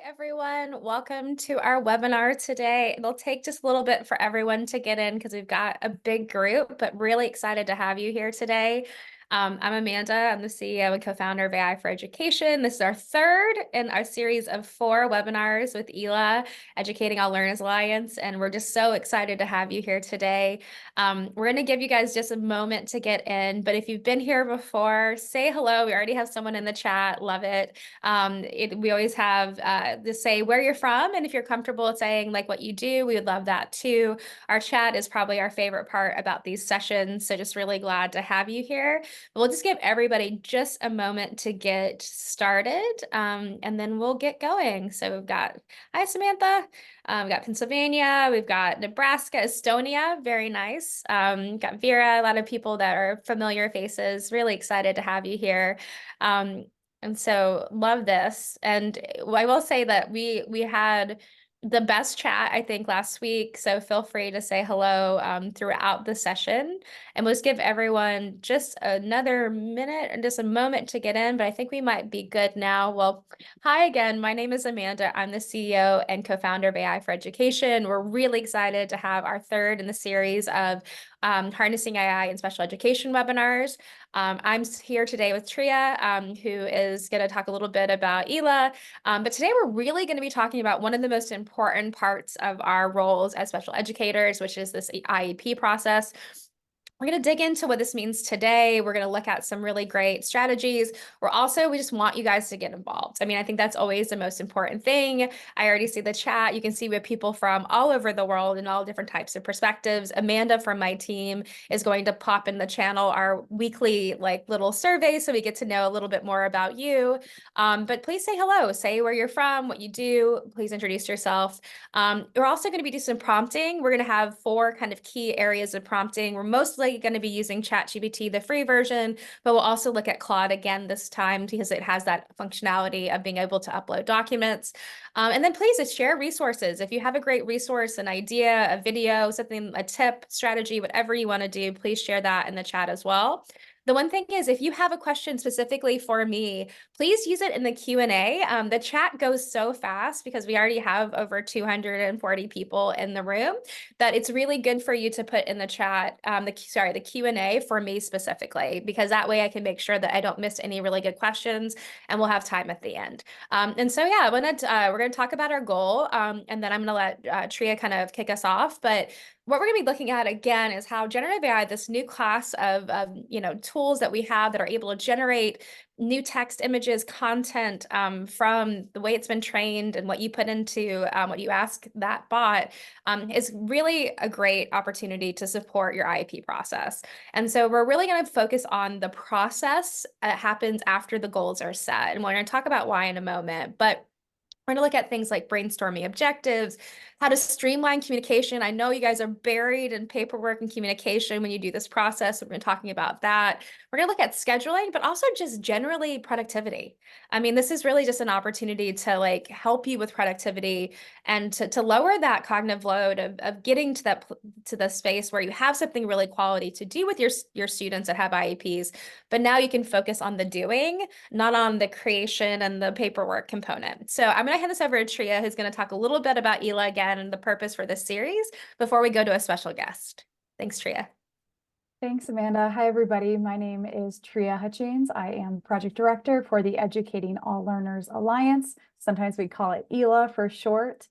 Everyone. Welcome to our webinar today. It'll take just a little bit for everyone to get in because we've got a big group, but really excited to have you here today. I'm Amanda. I'm the CEO and co-founder of AI for Education. This is our third in our series of 4 webinars with ELA, Educating All Learners Alliance, and we're just so excited to have you here today. We're going to give you guys just a moment to get in, but if you've been here before, say hello. We already have someone in the chat. Love it. We always have to say where you're from, and if you're comfortable saying like what you do, we would love that too. Our chat is probably our favorite part about these sessions, so just really glad to have you here. We'll just give everybody just a moment to get started, and then we'll get going. So we've got, hi Samantha, we've got Pennsylvania, we've got Nebraska, Estonia, very nice. Got Vera, a lot of people that are familiar faces, really excited to have you here. And so love this. And I will say that we had the best chat, I think, last week. So feel free to say hello throughout the session. And we'll just give everyone just another minute and just a moment to get in. But I think we might be good now. Well, hi again. My name is Amanda. I'm the CEO and co-founder of AI for Education. We're really excited to have our third in the series of harnessing AI in special education webinars. I'm here today with Tria, who is going to talk a little bit about ELA. But today we're really going to be talking about one of the most important parts of our roles as special educators, which is this IEP process. We're going to dig into what this means today. We're going to look at some really great strategies. We just want you guys to get involved. I mean, I think that's always the most important thing. I already see the chat. You can see we have people from all over the world and all different types of perspectives. Amanda from my team is going to pop in the channel our weekly little survey so we get to know a little bit more about you. But please say hello, say where you're from, what you do. Please introduce yourself. We're also going to be doing some prompting. We're going to have 4 kind of key areas of prompting. We're mostly going to be using ChatGPT, the free version, but we'll also look at Claude again this time because it has that functionality of being able to upload documents. And then please share resources. If you have a great resource, an idea, a video, something, a tip, strategy, whatever you want to do, please share that in the chat as well. The one thing is, if you have a question specifically for me, please use it in the Q&A. The chat goes so fast because we already have over 240 people in the room that it's really good for you to put in the chat, the Q&A for me specifically, because that way I can make sure that I don't miss any really good questions and we'll have time at the end. And so, yeah, we're going to talk about our goal, and then I'm going to let Tria kind of kick us off. But what we're going to be looking at again is how generative AI, this new class of tools that we have that are able to generate new text, images, content from the way it's been trained and what you put into what you ask that bot is really a great opportunity to support your IEP process. And so we're really going to focus on the process that happens after the goals are set. And we're going to talk about why in a moment. But we're going to look at things like brainstorming objectives, how to streamline communication. I know you guys are buried in paperwork and communication when you do this process. We've been talking about that. We're going to look at scheduling, but also just generally productivity. I mean, this is really just an opportunity to help you with productivity and to lower that cognitive load of getting to the space where you have something really quality to do with your students that have IEPs, but now you can focus on the doing, not on the creation and the paperwork component. So I'm going to hand this over to Tria, who's going to talk a little bit about ELA again and the purpose for this series before we go to a special guest. Thanks, Tria. Thanks, Amanda. Hi, everybody. My name is Tria Hutchings. I am project director for the Educating All Learners Alliance. Sometimes we call it ELA for short.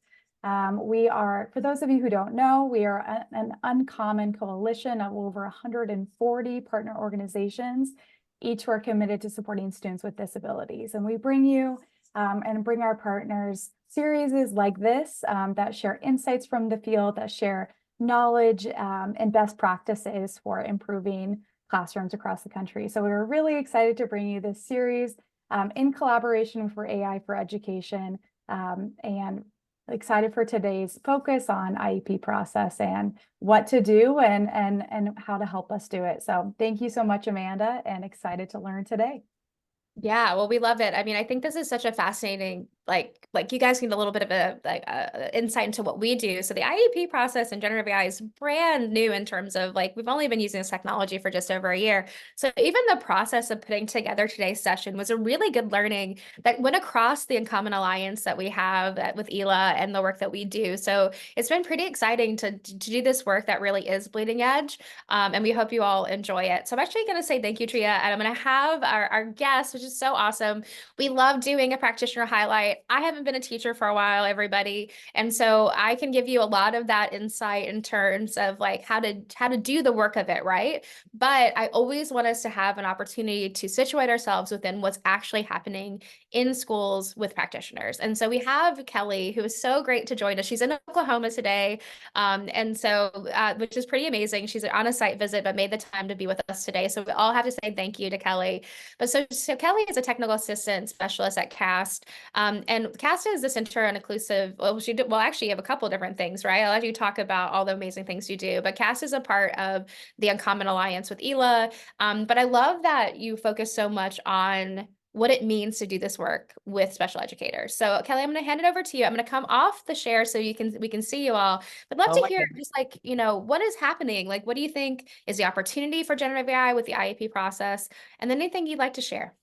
We are, for those of you who don't know, we are an uncommon coalition of over 140 partner organizations. Each who are committed to supporting students with disabilities. And we bring you and bring our partners series like this that share insights from the field, that share knowledge and best practices for improving classrooms across the country. So we're really excited to bring you this series in collaboration for AI for Education, and excited for today's focus on IEP process and what to do and how to help us do it. So thank you so much, Amanda, and excited to learn today. Yeah, well, we love it. I mean, I think this is such a fascinating, like you guys need a little bit of a insight into what we do. So the IEP process and generative AI is brand new in terms of like we've only been using this technology for just over a year. So even the process of putting together today's session was a really good learning that went across the Uncommon Alliance that we have with ELA and the work that we do. So it's been pretty exciting to do this work that really is bleeding edge. And we hope you all enjoy it. So I'm actually going to say thank you, Tria, and I'm going to have our guest, which is so awesome. We love doing a practitioner highlight. I haven't been a teacher for a while, everybody, and so I can give you a lot of that insight in terms of like how to do the work of it, right? But I always want us to have an opportunity to situate ourselves within what's actually happening in schools with practitioners. And so we have Kelly, who is so great to join us. She's in Oklahoma today. And so, which is pretty amazing. She's on a site visit, but made the time to be with us today. So we all have to say thank you to Kelly. But so Kelly is a technical assistant specialist at CAST. And CAST is the Center on Inclusive, well, actually you have a couple different things, right? I'll let you talk about all the amazing things you do, but CAST is a part of the Uncommon Alliance with ELA. But I love that you focus so much on what it means to do this work with special educators. So Kelly, I'm going to hand it over to you. I'm going to come off the share so we can see you all. I'd love Oh to my hear goodness. just like, what is happening? Like, what do you think is the opportunity for generative AI with the IEP process? And then anything you'd like to share.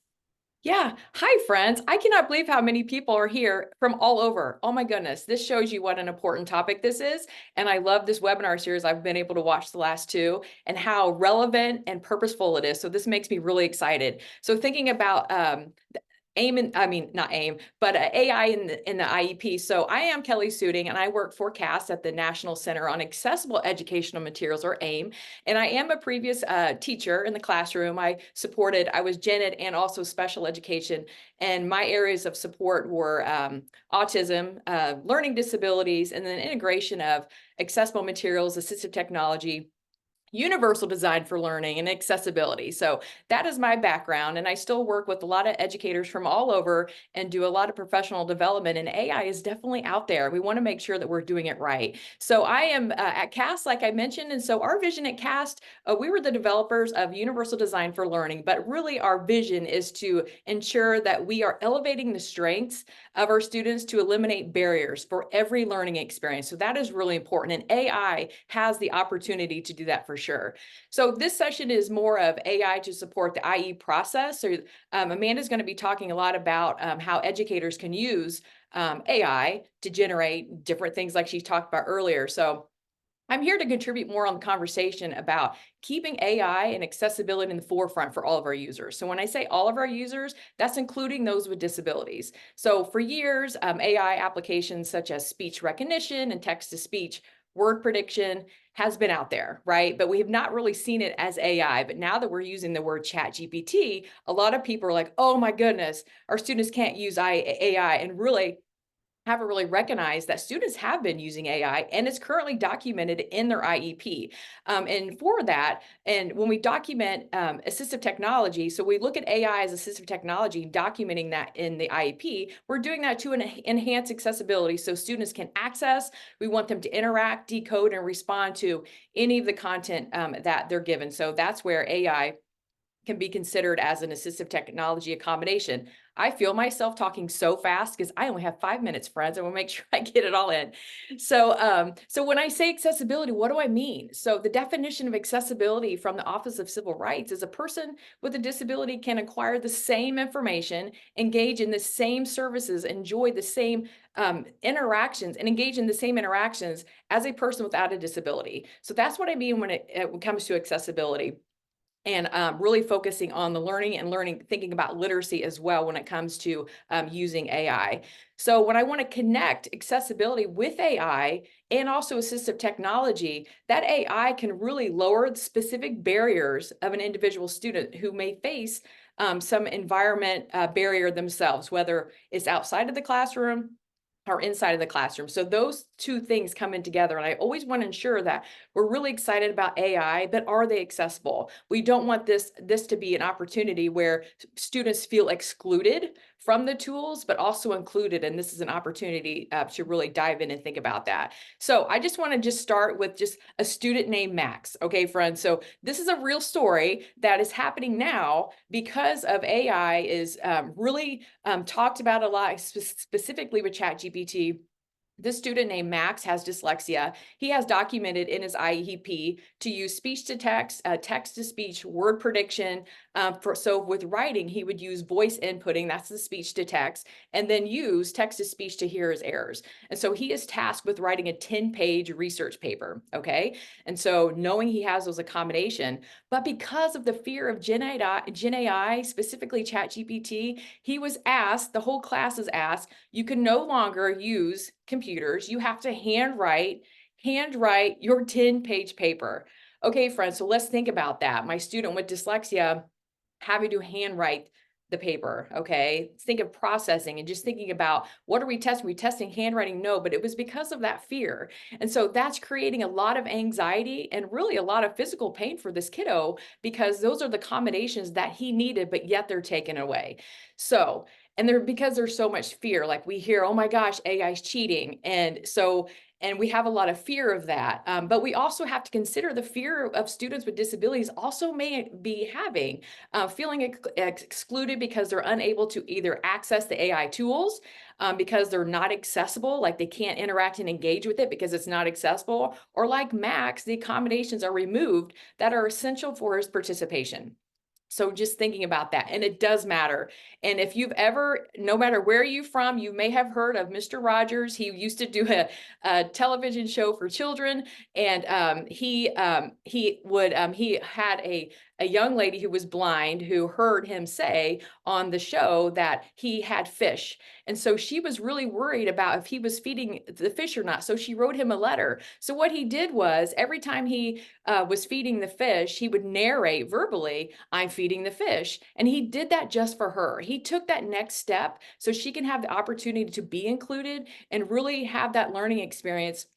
Yeah. Hi, friends. I cannot believe how many people are here from all over. Oh my goodness. This shows you what an important topic this is. And I love this webinar series. I've been able to watch the last two and how relevant and purposeful it is. So this makes me really excited. So thinking about AIM and I mean not AIM, but AI in the IEP. So I am Kelly Suding, and I work for CAST at the National Center on Accessible Educational Materials, or AIM. And I am a previous teacher in the classroom. I was gen ed and also special education. And my areas of support were autism, learning disabilities, and then integration of accessible materials, assistive technology, universal design for learning, and accessibility. So that is my background. And I still work with a lot of educators from all over and do a lot of professional development. And AI is definitely out there. We want to make sure that we're doing it right. So I am at CAST, like I mentioned. And so our vision at CAST, we were the developers of universal design for learning. But really, our vision is to ensure that we are elevating the strengths of our students to eliminate barriers for every learning experience. So that is really important. And AI has the opportunity to do that for sure. So this session is more of AI to support the IE process. So Amanda's going to be talking a lot about how educators can use AI to generate different things like she talked about earlier. So I'm here to contribute more on the conversation about keeping AI and accessibility in the forefront for all of our users. So when I say all of our users, that's including those with disabilities. So for years, AI applications such as speech recognition and text-to-speech word prediction has been out there, right? But we have not really seen it as AI. But now that we're using the word chat GPT, a lot of people are like, oh my goodness, our students can't use AI. And really, haven't really recognized that students have been using AI, and it's currently documented in their IEP. And for that, and when we document assistive technology, so we look at AI as assistive technology, documenting that in the IEP, we're doing that to enhance accessibility so students can access. We want them to interact, decode, and respond to any of the content that they're given. So that's where AI can be considered as an assistive technology accommodation. I feel myself talking so fast because I only have 5 minutes, friends. I want to make sure I get it all in. So when I say accessibility, what do I mean? So the definition of accessibility from the Office of Civil Rights is a person with a disability can acquire the same information, engage in the same services, enjoy the same interactions, and engage in the same interactions as a person without a disability. So that's what I mean when it comes to accessibility, and really focusing on the learning, thinking about literacy as well when it comes to using AI. So when I want to connect accessibility with AI and also assistive technology, that AI can really lower the specific barriers of an individual student who may face some environment barrier themselves, whether it's outside of the classroom or inside of the classroom. So those two things come in together. And I always want to ensure that we're really excited about AI, but are they accessible? We don't want this to be an opportunity where students feel excluded from the tools, but also included. And this is an opportunity to really dive in and think about that. So I just want to just start with just a student named Max. Okay, friends. So this is a real story that is happening now because of AI is really talked about a lot, specifically with ChatGPT. This student named Max has dyslexia. He has documented in his IEP to use speech to text, text to speech, word prediction. So with writing, he would use voice inputting, that's the speech to text, and then use text to speech to hear his errors. And so he is tasked with writing a 10-page research paper, okay? And so knowing he has those accommodation, but because of the fear of GenAI, specifically ChatGPT, he was asked, the whole class is asked, you can no longer use computers. You have to handwrite your 10-page paper. Okay, friends, so let's think about that. My student with dyslexia having to handwrite the paper, okay? Think of processing and just thinking about what are we testing? Are we testing handwriting? No, but it was because of that fear. And so that's creating a lot of anxiety and really a lot of physical pain for this kiddo because those are the combinations that he needed, but yet they're taken away. So, and because there's so much fear, like we hear, oh my gosh, AI is cheating. And we have a lot of fear of that. But we also have to consider the fear of students with disabilities also may be having feeling excluded because they're unable to either access the AI tools because they're not accessible, like they can't interact and engage with it because it's not accessible, or like Max, the accommodations are removed that are essential for his participation. So just thinking about that, and it does matter. And if you've ever, no matter where you're from, you may have heard of Mr. Rogers. He used to do a television show for children, and he had a young lady who was blind who heard him say on the show that he had fish. And so she was really worried about if he was feeding the fish or not. So she wrote him a letter. So what he did was every time he was feeding the fish, he would narrate verbally, I'm feeding the fish. And he did that just for her. He took that next step so she can have the opportunity to be included and really have that learning experience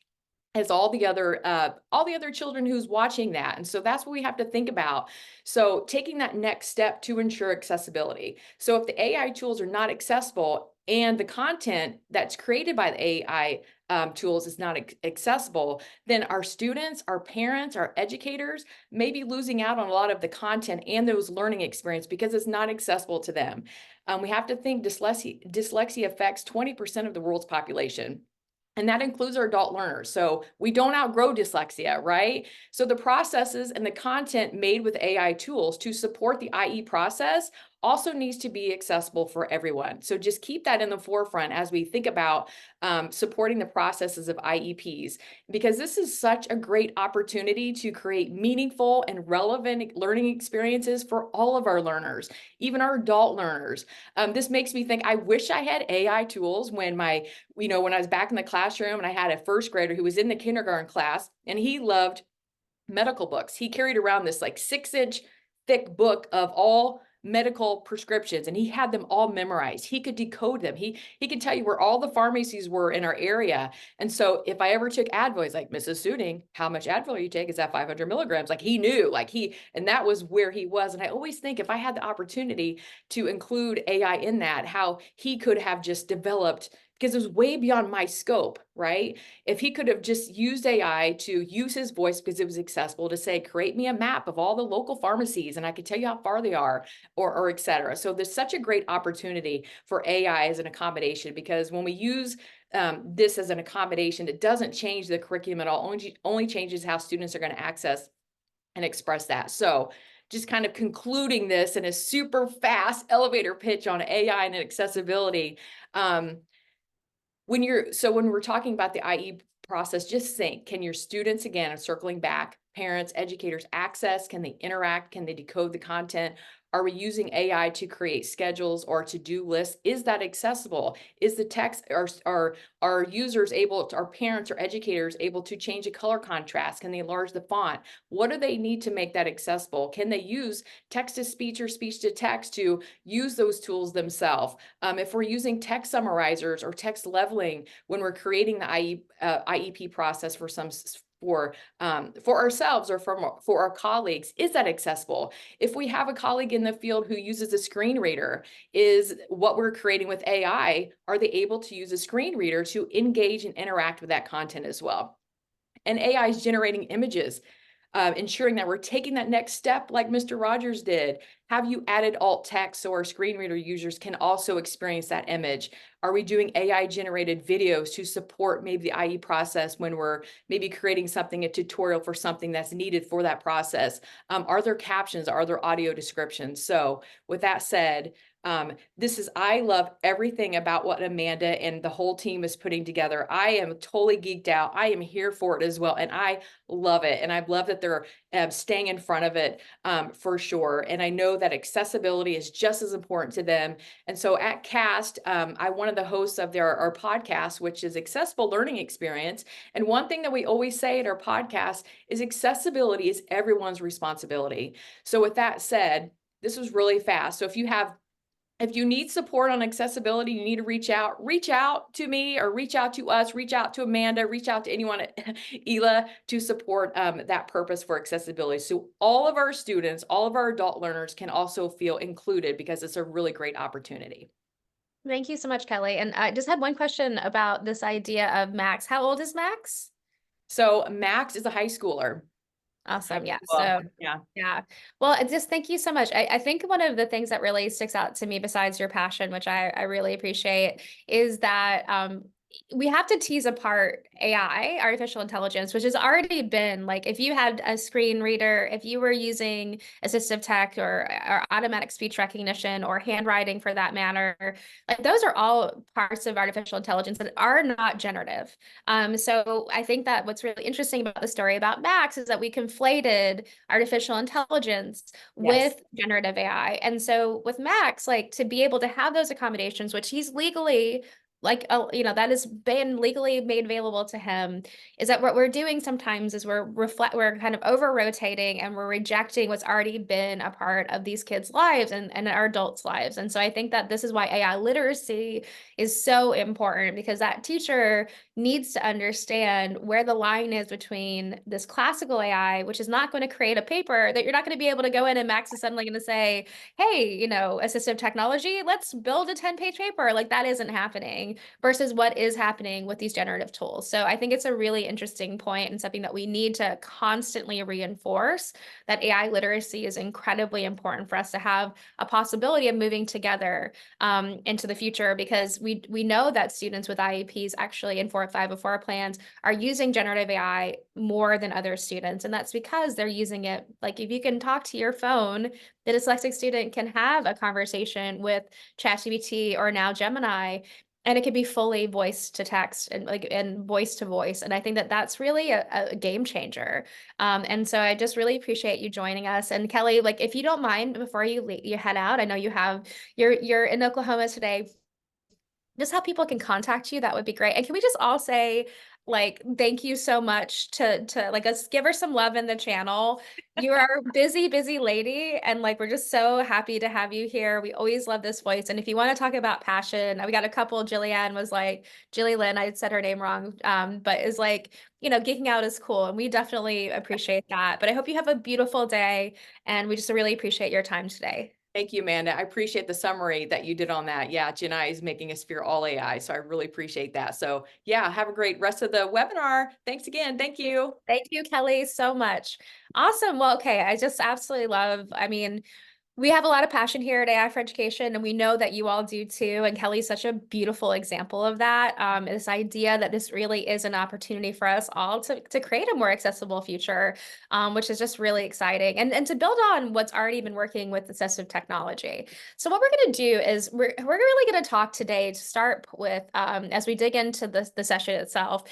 as all the other children who's watching that. And so that's what we have to think about. So taking that next step to ensure accessibility. So if the AI tools are not accessible and the content that's created by the AI tools is not accessible, then our students, our parents, our educators may be losing out on a lot of the content and those learning experience because it's not accessible to them. We have to think dyslexia affects 20% of the world's population. And that includes our adult learners. So we don't outgrow dyslexia, right? So the processes and the content made with AI tools to support the IE process also needs to be accessible for everyone. So just keep that in the forefront as we think about supporting the processes of IEPs, because this is such a great opportunity to create meaningful and relevant learning experiences for all of our learners, even our adult learners. This makes me think, I wish I had AI tools when I was back in the classroom and I had a first grader who was in the kindergarten class and he loved medical books. He carried around this like 6-inch thick book of all medical prescriptions and he had them all memorized. He could decode them. He could tell you where all the pharmacies were in our area. And so if I ever took Advil, he's like, Mrs. Sooning, how much Advil you take? Is that 500 milligrams? Like he knew, and that was where he was. And I always think if I had the opportunity to include AI in that, how he could have just developed, because it was way beyond my scope, right? If he could have just used AI to use his voice because it was accessible to say, create me a map of all the local pharmacies and I could tell you how far they are or et cetera. So there's such a great opportunity for AI as an accommodation, because when we use this as an accommodation, it doesn't change the curriculum at all, only changes how students are going to access and express that. So just kind of concluding this in a super fast elevator pitch on AI and accessibility. When we're talking about the IE process, just think, can your students, again, I'm circling back, parents, educators access? Can they interact? Can they decode the content? Are we using AI to create schedules or to-do lists? Is that accessible? Is the text, are users able to, our parents or educators able to change a color contrast? Can they enlarge the font? What do they need to make that accessible? Can they use text to speech or speech to text to use those tools themselves? If we're using text summarizers or text leveling when we're creating the IEP process for some for ourselves or for our colleagues? Is that accessible? If we have a colleague in the field who uses a screen reader, is what we're creating with AI, are they able to use a screen reader to engage and interact with that content as well? And AI is generating images, ensuring that we're taking that next step like Mr. Rogers did. Have you added alt text so our screen reader users can also experience that image? Are we doing AI generated videos to support maybe the IE process when we're maybe creating something, a tutorial for something that's needed for that process? Are there captions? Are there audio descriptions? So with that said, I love everything about what Amanda and the whole team is putting together. I am totally geeked out. I am here for it as well. And I love it. And I love that they're staying in front of it for sure. And I know that accessibility is just as important to them. And so at CAST, I'm one of the hosts of our podcast, which is Accessible Learning Experience. And one thing that we always say at our podcast is accessibility is everyone's responsibility. So with that said, this was really fast. So if you need support on accessibility, you need to reach out to me or reach out to us, reach out to Amanda, reach out to anyone at ELA to support that purpose for accessibility. So all of our students, all of our adult learners can also feel included because it's a really great opportunity. Thank you so much, Kelly. And I just had one question about this idea of Max. How old is Max? So Max is a high schooler. Awesome. Yeah. Well, So yeah. yeah. Well, just thank you so much. I think one of the things that really sticks out to me besides your passion, which I really appreciate, is that we have to tease apart AI, artificial intelligence, which has already been like if you had a screen reader, if you were using assistive tech or automatic speech recognition or handwriting for that matter, like those are all parts of artificial intelligence that are not generative. So I think that what's really interesting about the story about Max is that we conflated artificial intelligence Yes. with generative AI. And so with Max, like to be able to have those accommodations, which he's legally that has been legally made available to him, is that what we're doing sometimes is we're kind of over rotating and we're rejecting what's already been a part of these kids' lives and our adults' lives. And so I think that this is why AI literacy is so important, because that teacher needs to understand where the line is between this classical AI, which is not going to create a paper that you're not going to be able to go in and Max is suddenly going to say, hey, assistive technology, let's build a 10-page paper. Like that isn't happening versus what is happening with these generative tools. So I think it's a really interesting point and something that we need to constantly reinforce, that AI literacy is incredibly important for us to have a possibility of moving together into the future, because we know that students with IEPs actually in 40504 plans are using generative AI more than other students. And that's because they're using it. Like if you can talk to your phone, the dyslexic student can have a conversation with ChatGPT or now Gemini, and it could be fully voice to text and voice to voice. And I think that that's really a game changer. And so I just really appreciate you joining us. And Kelly, like if you don't mind, before you head out, I know you're in Oklahoma today, just how people can contact you, that would be great. And can we just all say, like, thank you so much to like us give her some love in the channel. You are a busy, busy lady. And like we're just so happy to have you here. We always love this voice. And if you want to talk about passion, we got a couple, Jillian was like, Jillian, I said her name wrong, but is like, geeking out is cool. And we definitely appreciate that. But I hope you have a beautiful day. And we just really appreciate your time today. Thank you, Amanda. I appreciate the summary that you did on that. Yeah, GenAI is making us fear all AI. So I really appreciate that. So yeah, have a great rest of the webinar. Thanks again. Thank you. Thank you, Kelly, so much. Awesome. Well, okay. I just absolutely love, we have a lot of passion here at AI for Education, and we know that you all do too. And Kelly's such a beautiful example of that. This idea that this really is an opportunity for us all to create a more accessible future, which is just really exciting. And to build on what's already been working with assistive technology. So what we're going to do is we're really going to talk today to start with, as we dig into the session itself,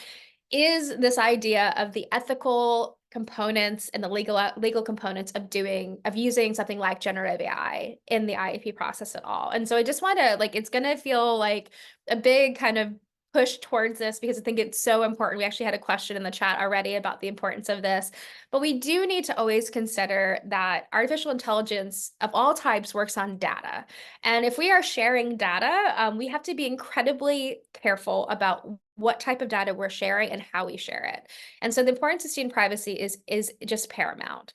is this idea of the ethical components and the legal components of using something like generative AI in the IEP process at all. And so I just want to it's going to feel like a big kind of push towards this, because I think it's so important. We actually had a question in the chat already about the importance of this, but we do need to always consider that artificial intelligence of all types works on data. And if we are sharing data, we have to be incredibly careful about what type of data we're sharing and how we share it. And so the importance of student privacy is just paramount.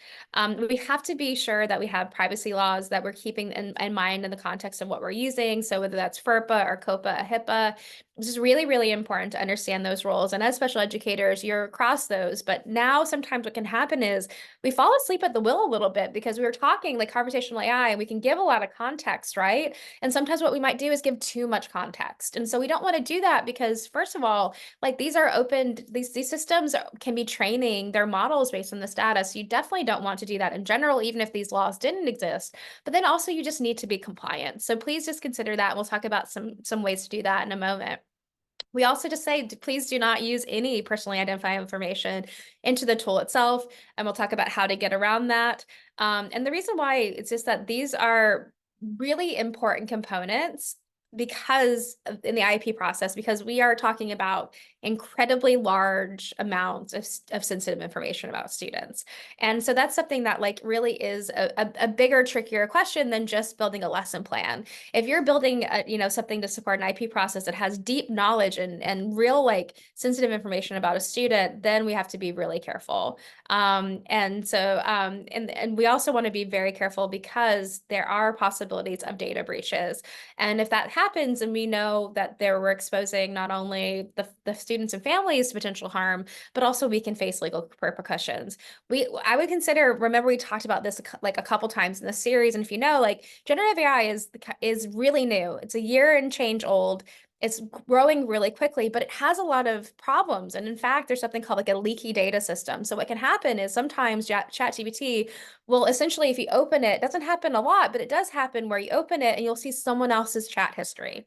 We have to be sure that we have privacy laws that we're keeping in mind in the context of what we're using. So whether that's FERPA or COPA, HIPAA, this is really, really important to understand those roles. And as special educators, you're across those. But now sometimes what can happen is we fall asleep at the wheel a little bit because we were talking like conversational AI and we can give a lot of context, right? And sometimes what we might do is give too much context. And so we don't want to do that because first of all, like these are open, these systems can be training their models based on this data. So you definitely don't want to do that in general, even if these laws didn't exist. But then also you just need to be compliant. So please just consider that. We'll talk about some ways to do that in a moment. We also just say, please do not use any personally identified information into the tool itself. And we'll talk about how to get around that. And the reason why it's just that these are really important components because in the IEP process, because we are talking about incredibly large amounts of sensitive information about students. And so that's something that like really is a bigger, trickier question than just building a lesson plan. If you're building something to support an IP process that has deep knowledge and real like sensitive information about a student, then we have to be really careful. And we also want to be very careful because there are possibilities of data breaches. And if that happens and we know that we're exposing not only the students and families to potential harm, but also we can face legal repercussions. I would consider, remember we talked about this like a couple times in the series, and if you know, like generative AI is really new. It's a year and change old. It's growing really quickly, but it has a lot of problems. And in fact, there's something called like a leaky data system. So what can happen is sometimes ChatGPT will essentially, if you open it, doesn't happen a lot, but it does happen where you open it and you'll see someone else's chat history.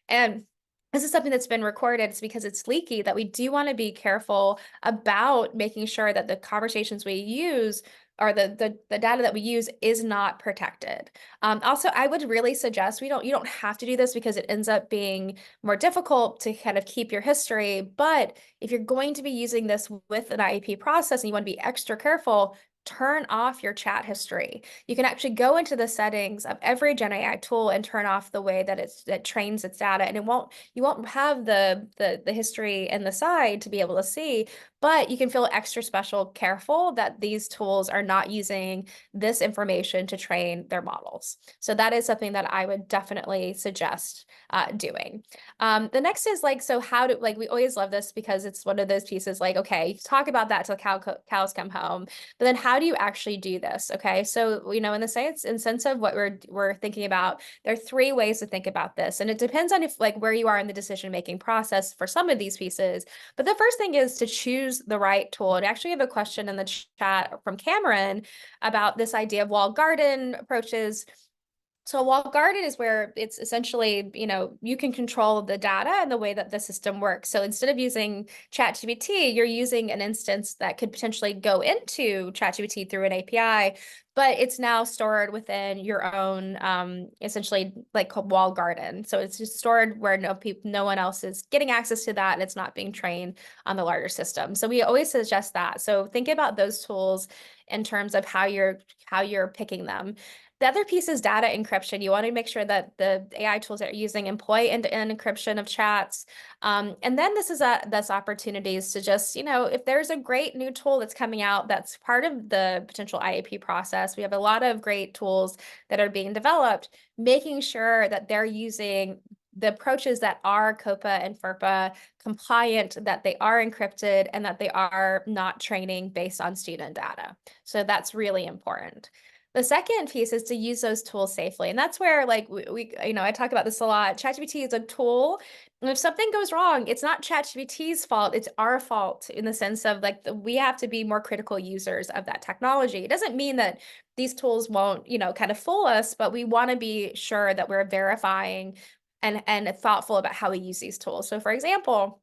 And this is something that's been recorded. It's because it's leaky that we do want to be careful about making sure that the conversations we use or the data that we use is not protected. Also, I would really suggest you don't have to do this because it ends up being more difficult to kind of keep your history. But if you're going to be using this with an IEP process and you want to be extra careful, turn off your chat history. You can actually go into the settings of every GenAI tool and turn off the way that it trains its data, and you won't have the history and the side to be able to see, but you can feel extra special careful that these tools are not using this information to train their models. So that is something that I would definitely suggest doing. The next is like, so how do, like, we always love this because it's one of those pieces like, okay, you talk about that till cows come home, but then how do you actually do this? Okay, so, in the sense of what we're thinking about, there are three ways to think about this. And it depends on if like where you are in the decision-making process for some of these pieces. But the first thing is to choose the right tool. And I actually have a question in the chat from Cameron about this idea of walled garden approaches. So a walled garden is where it's essentially, you can control the data and the way that the system works. So instead of using ChatGPT, you're using an instance that could potentially go into ChatGPT through an API, but it's now stored within your own, essentially like walled garden. So it's just stored where no one else is getting access to that, and it's not being trained on the larger system. So we always suggest that. So think about those tools in terms of how you're picking them. The other piece is data encryption. You want to make sure that the AI tools that you're using employ end-to-end encryption of chats. And then this opportunities to just, if there's a great new tool that's coming out that's part of the potential IAP process, we have a lot of great tools that are being developed, making sure that they're using the approaches that are COPA and FERPA compliant, that they are encrypted, and that they are not training based on student data. So that's really important. The second piece is to use those tools safely. And that's where like I talk about this a lot. ChatGPT is a tool. And if something goes wrong, it's not ChatGPT's fault, it's our fault in the sense of like we have to be more critical users of that technology. It doesn't mean that these tools won't, kind of fool us, but we want to be sure that we're verifying and thoughtful about how we use these tools. So for example,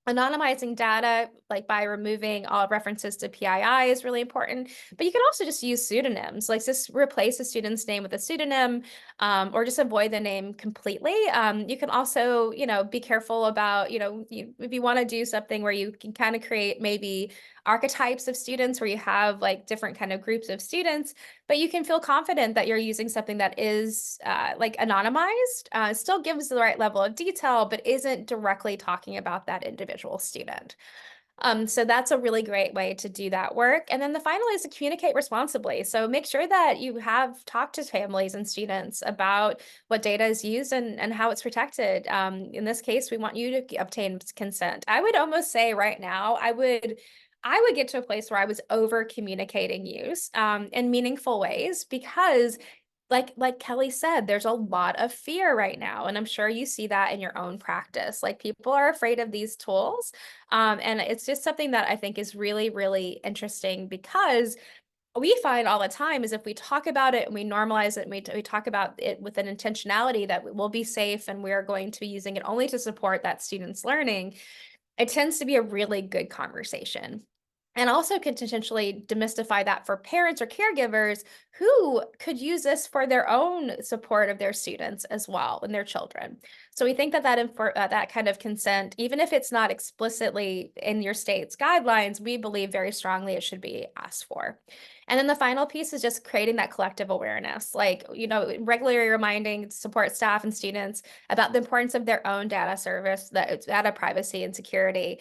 Anonymizing data, like by removing all references to PII, is really important, but you can also just use pseudonyms, like just replace a student's name with a pseudonym, or just avoid the name completely. You can also, be careful about, if you want to do something where you can kind of create maybe archetypes of students where you have like different kind of groups of students, but you can feel confident that you're using something that is like anonymized, still gives the right level of detail, but isn't directly talking about that individual student. So that's a really great way to do that work. And then the final is to communicate responsibly. So make sure that you have talked to families and students about what data is used and how it's protected. In this case, we want you to obtain consent. I would almost say right now, I would get to a place where I was over communicating use in meaningful ways, because like Kelly said, there's a lot of fear right now. And I'm sure you see that in your own practice. Like, people are afraid of these tools. And it's just something that I think is really, really interesting, because we find all the time is if we talk about it and we normalize it and we talk about it with an intentionality that we'll be safe and we're going to be using it only to support that student's learning, it tends to be a really good conversation. And also can potentially demystify that for parents or caregivers who could use this for their own support of their students as well and their children. So we think that that kind of consent, even if it's not explicitly in your state's guidelines, we believe very strongly it should be asked for. And then the final piece is just creating that collective awareness, like, regularly reminding support staff and students about the importance of their own data service, that data privacy and security.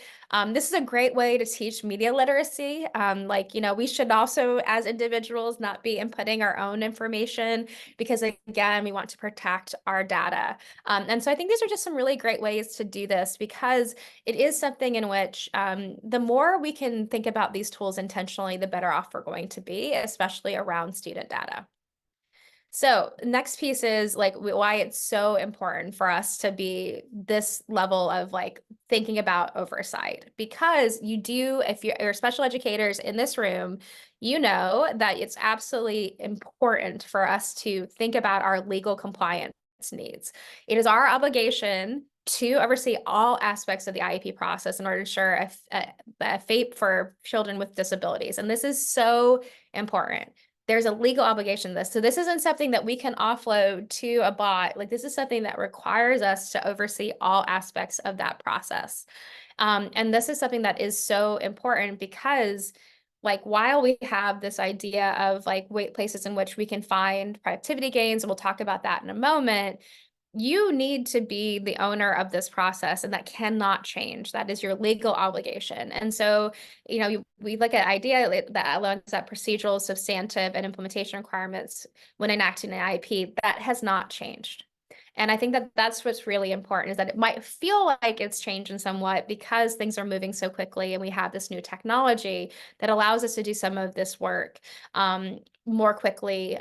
This is a great way to teach media literacy. We should also, as individuals, not be inputting our own information, because again, we want to protect our data. And so I think these are just some really great ways to do this, because it is something in which the more we can think about these tools intentionally, the better off we're going to be, especially around student data. So next piece is like why it's so important for us to be this level of like thinking about oversight, because if you're special educators in this room, you know that it's absolutely important for us to think about our legal compliance needs. It is our obligation to oversee all aspects of the IEP process in order to ensure a FAPE for children with disabilities. And this is so important. There's a legal obligation to this. So this isn't something that we can offload to a bot. Like, this is something that requires us to oversee all aspects of that process. And this is something that is so important, because like, while we have this idea of like places in which we can find productivity gains, and we'll talk about that in a moment, you need to be the owner of this process, and that cannot change. That is your legal obligation. And so, we look at idea that looks at procedural, substantive, and implementation requirements when enacting an IEP. That has not changed. And I think that that's what's really important, is that it might feel like it's changing somewhat because things are moving so quickly and we have this new technology that allows us to do some of this work more quickly.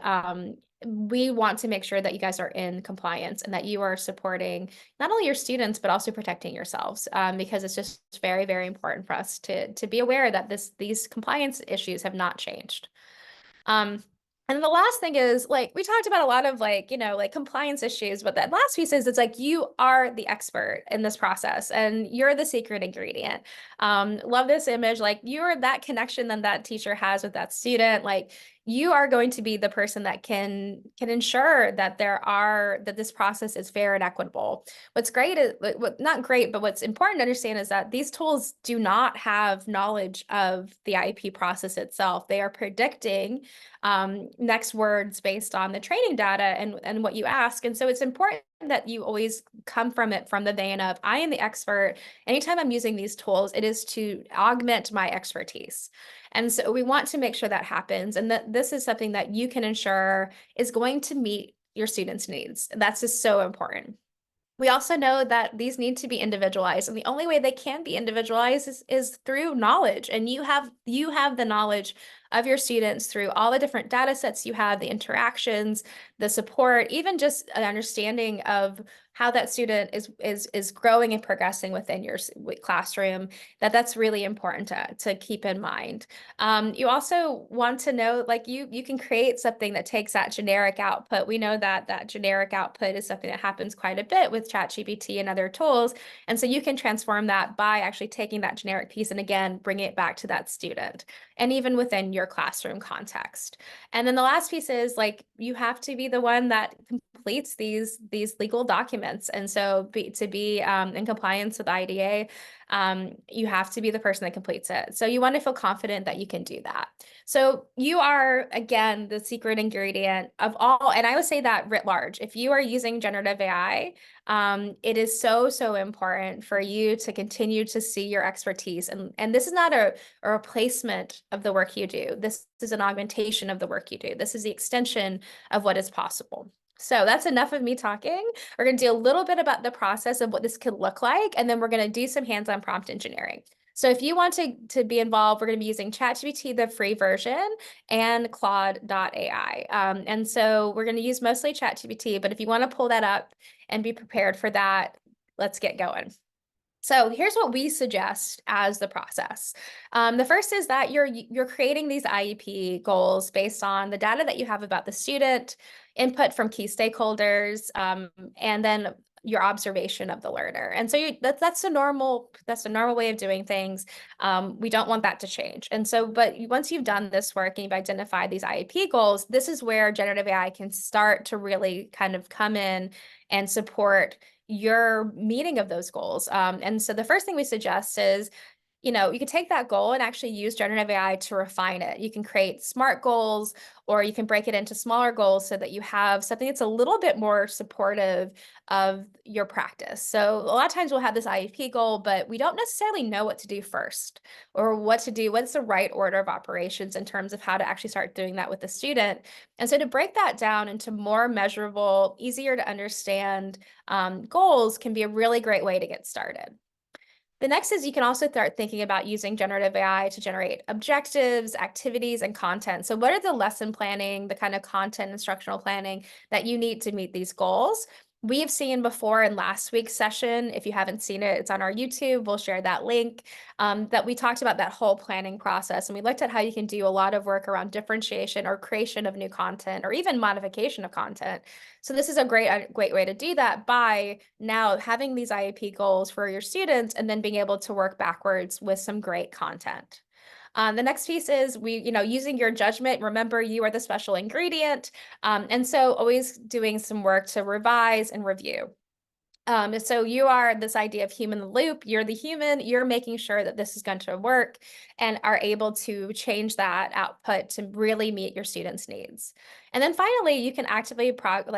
We want to make sure that you guys are in compliance and that you are supporting not only your students, but also protecting yourselves, because it's just very, very important for us to be aware that these compliance issues have not changed. And the last thing is, like, we talked about a lot of like, compliance issues, but that last piece is, it's like, you are the expert in this process and you're the secret ingredient. Love this image. Like, you're that connection that that teacher has with that student. Like, you are going to be the person that can ensure that that this process is fair and equitable. What's great is, not great, but what's important to understand is that these tools do not have knowledge of the IEP process itself. They are predicting next words based on the training data and what you ask. And so it's important that you always come from the vein of, I am the expert. Anytime I'm using these tools, it is to augment my expertise. And so we want to make sure that happens, and that this is something that you can ensure is going to meet your students' needs. That's just so important. We also know that these need to be individualized, and the only way they can be individualized is through knowledge. And you have the knowledge of your students through all the different data sets you have, the interactions, the support, even just an understanding of how that student is growing and progressing within your classroom, that's really important to keep in mind. You also want to know, like you can create something that takes that generic output. We know that that generic output is something that happens quite a bit with ChatGPT and other tools. And so you can transform that by actually taking that generic piece and again, bringing it back to that student and even within your classroom context. And then the last piece is like, you have to be the one that completes these legal documents. And so to be in compliance with IDA, you have to be the person that completes it. So you want to feel confident that you can do that. So you are, again, the secret ingredient of all, and I would say that writ large. If you are using generative AI, it is so important for you to continue to see your expertise. And this is not a replacement of the work you do. This is an augmentation of the work you do. This is the extension of what is possible. So that's enough of me talking. We're going to do a little bit about the process of what this could look like, and then we're going to do some hands-on prompt engineering. So if you want to be involved, we're going to be using ChatGPT, the free version, and Claude.ai. And so we're going to use mostly ChatGPT, but if you want to pull that up and be prepared for that, let's get going. So here's what we suggest as the process. The first is that you're creating these IEP goals based on the data that you have about the student, input from key stakeholders, and then your observation of the learner. And so that's a normal way of doing things. We don't want that to change. And so, but once you've done this work and you've identified these IEP goals, this is where generative AI can start to really kind of come in and support your meeting of those goals. And so the first thing we suggest is, you could take that goal and actually use generative AI to refine it. You can create SMART goals, or you can break it into smaller goals so that you have something that's a little bit more supportive of your practice. So a lot of times we'll have this IEP goal, but we don't necessarily know what to do first or what to do. What's the right order of operations in terms of how to actually start doing that with the student? And so to break that down into more measurable, easier to understand goals can be a really great way to get started. The next is you can also start thinking about using generative AI to generate objectives, activities, and content. So what are the lesson planning, the kind of content instructional planning that you need to meet these goals? We have seen before in last week's session, if you haven't seen it, it's on our YouTube. We'll share that link, that we talked about that whole planning process. And we looked at how you can do a lot of work around differentiation or creation of new content or even modification of content. So this is a great way to do that by now having these IEP goals for your students and then being able to work backwards with some great content. The next piece is using your judgment. Remember, you are the special ingredient. And so always doing some work to revise and review. So you are this idea of human in the loop. You're the human, you're making sure that this is going to work and are able to change that output to really meet your students' needs. And then finally, you can actively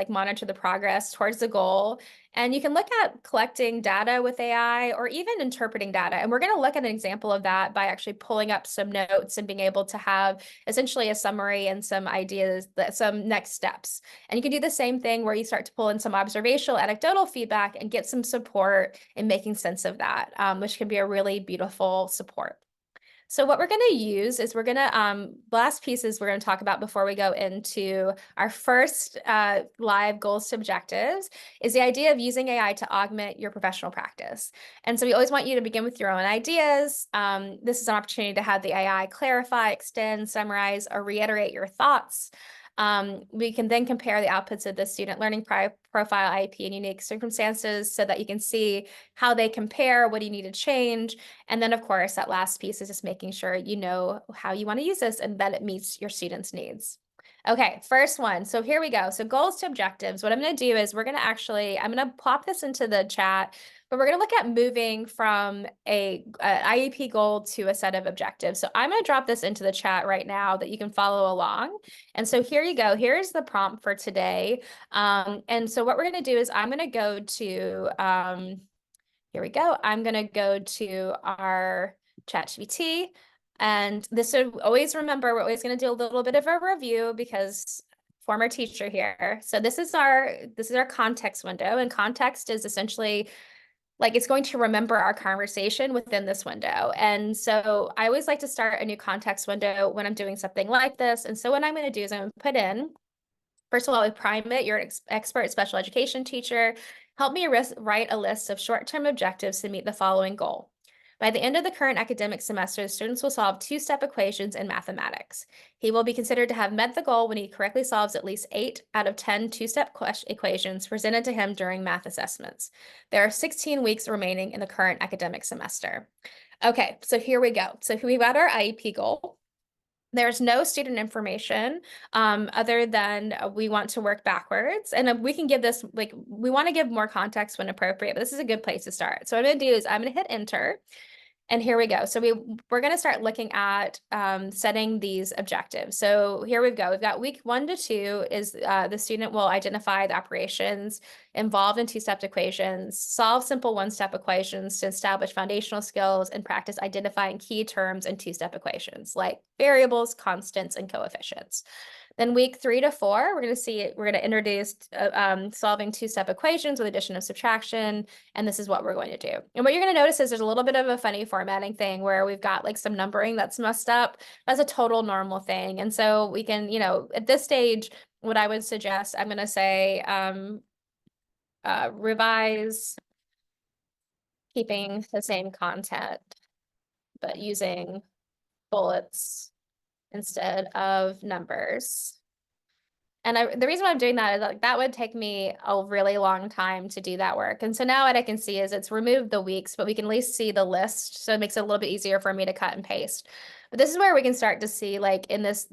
monitor the progress towards the goal. And you can look at collecting data with AI or even interpreting data. And we're going to look at an example of that by actually pulling up some notes and being able to have essentially a summary and some ideas, some next steps. And you can do the same thing where you start to pull in some observational, anecdotal feedback and get some support in making sense of that, which can be a really beautiful support. So what we're going to use is last pieces we're going to talk about before we go into our first live goals to objectives is the idea of using AI to augment your professional practice. And so we always want you to begin with your own ideas. This is an opportunity to have the AI clarify, extend, summarize, or reiterate your thoughts. We can then compare the outputs of the student learning profile, IEP, and unique circumstances so that you can see how they compare, what do you need to change. And then, of course, that last piece is just making sure you know how you want to use this and that it meets your students' needs. Okay, first one. So here we go. So goals to objectives. What I'm going to do is I'm going to plop this into the chat, but we're going to look at moving from an IEP goal to a set of objectives. So I'm going to drop this into the chat right now that you can follow along. And so here you go. Here's the prompt for today. And so what we're going to do is I'm going to go to, here we go. I'm going to go to our ChatGPT. And this would always remember, we're always going to do a little bit of a review because former teacher here. So this is our context window, and context is essentially like it's going to remember our conversation within this window. And so I always like to start a new context window when I'm doing something like this. And so what I'm going to do is I'm going to put in, first of all, I prime it, you're an expert special education teacher. Help me write a list of short-term objectives to meet the following goal. By the end of the current academic semester, students will solve two-step equations in mathematics. He will be considered to have met the goal when he correctly solves at least 8 out of 10 two-step equations presented to him during math assessments. There are 16 weeks remaining in the current academic semester. Okay, so here we go. So we've got our IEP goal. There's no student information other than we want to work backwards. And we can give this, like, we want to give more context when appropriate, but this is a good place to start. So what I'm going to do is I'm going to hit enter. And here we go. So we're going to start looking at setting these objectives. So here we go. We've got week 1 to 2 is the student will identify the operations involved in two-step equations, solve simple one-step equations to establish foundational skills, and practice identifying key terms in two-step equations like variables, constants, and coefficients. Then week 3 to 4, we're going to introduce solving two-step equations with addition and subtraction, and this is what we're going to do. And what you're going to notice is there's a little bit of a funny formatting thing where we've got like some numbering that's messed up. That's a total normal thing. And so we can, at this stage, what I would suggest, I'm going to say revise, keeping the same content, but using bullets instead of numbers. And the reason why I'm doing that is like that would take me a really long time to do that work. And so now what I can see is it's removed the weeks, but we can at least see the list. So it makes it a little bit easier for me to cut and paste. But this is where we can start to see like in this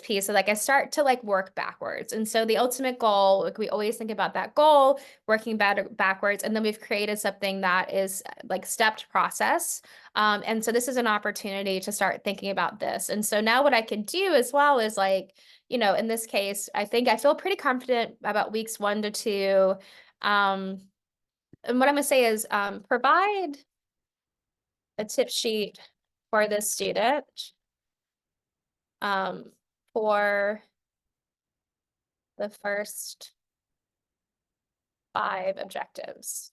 piece, so like I start to like work backwards. And so the ultimate goal, like we always think about that goal, working backwards, and then we've created something that is like stepped process. And so this is an opportunity to start thinking about this. And so now what I can do as well is like, in this case, I think I feel pretty confident about weeks 1 to 2. And what I'm going to say is provide a tip sheet for this student for the first 5 objectives.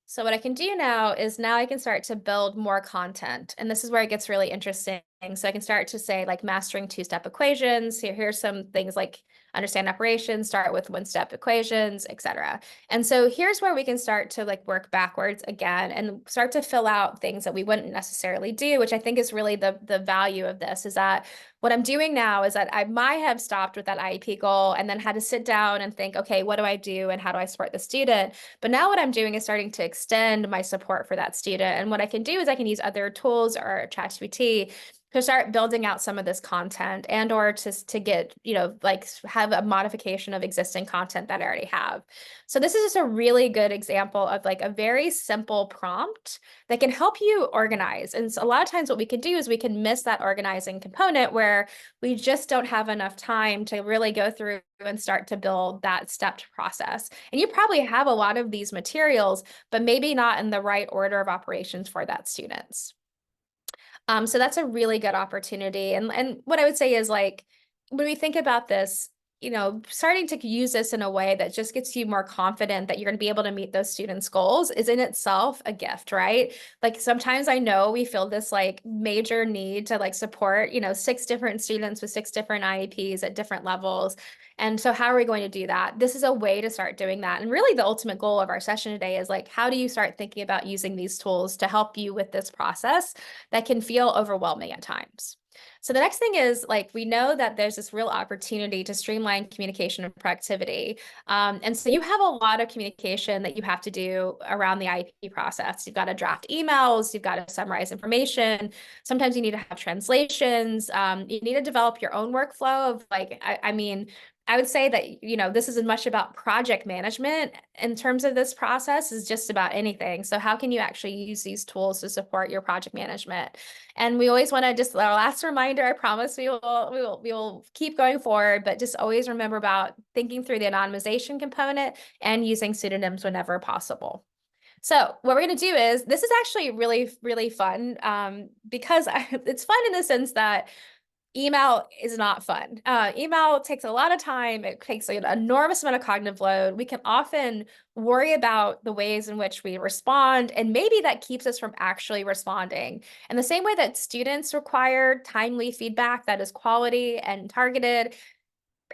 So what I can do now is I can start to build more content. And this is where it gets really interesting. So I can start to say like mastering two-step equations. Here's some things like understand operations, start with one-step equations, etc. And so here's where we can start to like work backwards again and start to fill out things that we wouldn't necessarily do, which I think is really the value of this is that what I'm doing now is that I might have stopped with that IEP goal and then had to sit down and think, okay, what do I do and how do I support the student? But now what I'm doing is starting to extend my support for that student. And what I can do is I can use other tools or ChatGPT to start building out some of this content and or to get, like have a modification of existing content that I already have. So this is just a really good example of like a very simple prompt that can help you organize. And so a lot of times what we can do is we can miss that organizing component where we just don't have enough time to really go through and start to build that stepped process. And you probably have a lot of these materials, but maybe not in the right order of operations for that students. So that's a really good opportunity. And what I would say is like, when we think about this, starting to use this in a way that just gets you more confident that you're going to be able to meet those students' goals is in itself a gift, right? Like sometimes I know we feel this like major need to like support, 6 different students with 6 different IEPs at different levels. And so how are we going to do that? This is a way to start doing that. And really the ultimate goal of our session today is like, how do you start thinking about using these tools to help you with this process that can feel overwhelming at times? So the next thing is like, we know that there's this real opportunity to streamline communication and productivity. And so you have a lot of communication that you have to do around the IEP process. You've got to draft emails, you've got to summarize information. Sometimes you need to have translations. You need to develop your own workflow of like, I mean, I would say that, this is as much about project management in terms of this process as just about anything. So how can you actually use these tools to support your project management? And we always want to just, our last reminder, I promise we will keep going forward, but just always remember about thinking through the anonymization component and using pseudonyms whenever possible. So what we're going to do is, this is actually really, really fun because it's fun in the sense that email is not fun. Email takes a lot of time. It takes an enormous amount of cognitive load. We can often worry about the ways in which we respond, and maybe that keeps us from actually responding. And the same way that students require timely feedback that is quality and targeted,